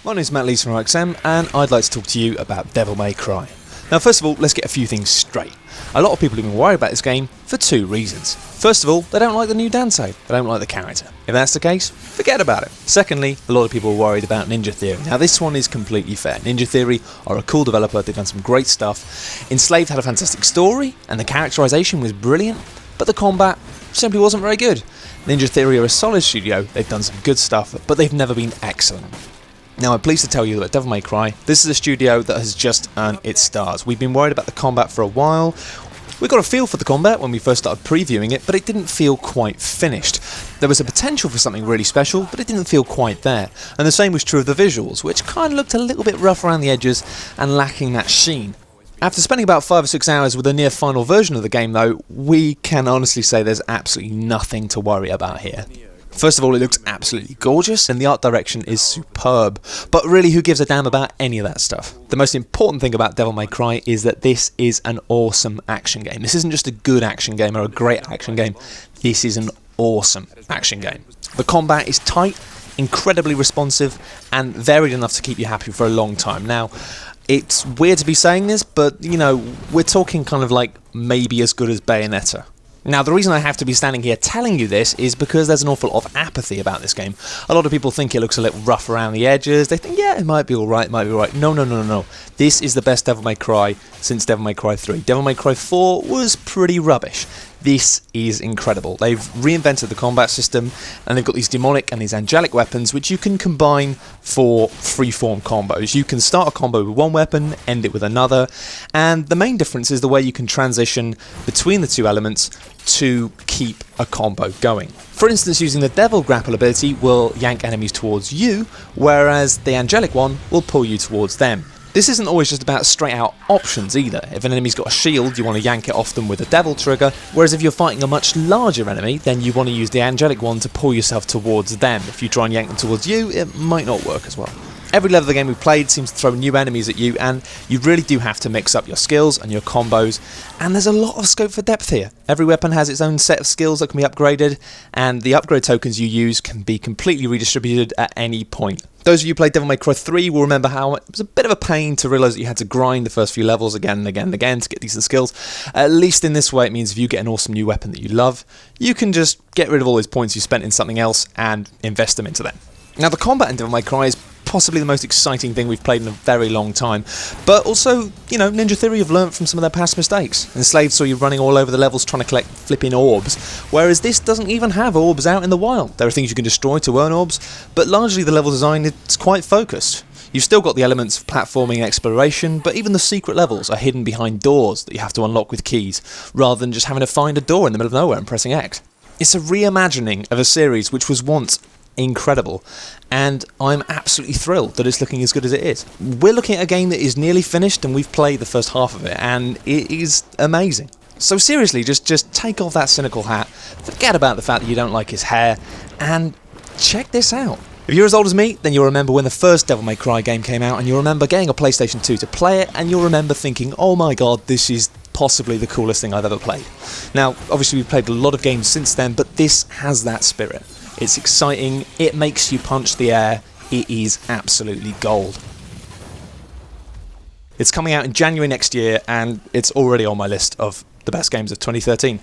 My name is Matt Lees from XM, and I'd like to talk to you about Devil May Cry. Now, first of all, let's get a few things straight. A lot of people have been worried about this game for two reasons. First of all, they don't like the new dance save. They don't like the character. If that's the case, forget about it. Secondly, a lot of people are worried about Ninja Theory. Now, this one is completely fair. Ninja Theory are a cool developer. They've done some great stuff. Enslaved had a fantastic story, and the characterization was brilliant, but the combat simply wasn't very good. Ninja Theory are a solid studio. They've done some good stuff, but they've never been excellent. Now, I'm pleased to tell you that Devil May Cry, this is a studio that has just earned its stars. We've been worried about the combat for a while. We got a feel for the combat when we first started previewing it, but it didn't feel quite finished. There was a potential for something really special, but it didn't feel quite there. And the same was true of the visuals, which kind of looked a little bit rough around the edges and lacking that sheen. After spending about 5 or 6 hours with a near final version of the game though, we can honestly say there's absolutely nothing to worry about here. First of all, it looks absolutely gorgeous and the art direction is superb, but really who gives a damn about any of that stuff? The most important thing about Devil May Cry is that this is an awesome action game. This isn't just a good action game or a great action game, this is an awesome action game. The combat is tight, incredibly responsive and varied enough to keep you happy for a long time. Now, it's weird to be saying this, but you know, we're talking kind of like maybe as good as Bayonetta. Now, the reason I have to be standing here telling you this is because there's an awful lot of apathy about this game. A lot of people think it looks a little rough around the edges. They think, yeah, it might be alright, No. This is the best Devil May Cry since Devil May Cry 3. Devil May Cry 4 was pretty rubbish. This is incredible. They've reinvented the combat system and they've got these demonic and these angelic weapons which you can combine for freeform combos. You can start a combo with one weapon, end it with another, and the main difference is the way you can transition between the two elements to keep a combo going. For instance, using the Devil Grapple ability will yank enemies towards you, whereas the angelic one will pull you towards them. This isn't always just about straight out options either. If an enemy's got a shield, you want to yank it off them with a devil trigger, whereas if you're fighting a much larger enemy, then you want to use the angelic one to pull yourself towards them. If you try and yank them towards you, it might not work as well. Every level of the game we've played seems to throw new enemies at you, and you really do have to mix up your skills and your combos, and there's a lot of scope for depth here. Every weapon has its own set of skills that can be upgraded, and the upgrade tokens you use can be completely redistributed at any point. Those of you who played Devil May Cry 3 will remember how it was a bit of a pain to realise that you had to grind the first few levels again and again and again to get decent skills. At least in this way it means if you get an awesome new weapon that you love, you can just get rid of all those points you spent in something else and invest them into them. Now, the combat in Devil May Cry is possibly the most exciting thing we've played in a very long time, but also, you know, Ninja Theory have learnt from some of their past mistakes. Enslaved saw you running all over the levels trying to collect flipping orbs, whereas this doesn't even have orbs out in the wild. There are things you can destroy to earn orbs, but largely the level design is quite focused. You've still got the elements of platforming and exploration, but even the secret levels are hidden behind doors that you have to unlock with keys, rather than just having to find a door in the middle of nowhere and pressing X. It's a reimagining of a series which was once incredible, and I'm absolutely thrilled that it's looking as good as it is. We're looking at a game that is nearly finished and we've played the first half of it and it is amazing. So seriously, just take off that cynical hat, forget about the fact that you don't like his hair, and check this out. If you're as old as me, then you'll remember when the first Devil May Cry game came out and you'll remember getting a PlayStation 2 to play it and you'll remember thinking, oh my god, this is possibly the coolest thing I've ever played. Now, obviously we've played a lot of games since then, but this has that spirit. It's exciting, it makes you punch the air, it is absolutely gold. It's coming out in January next year and it's already on my list of the best games of 2013.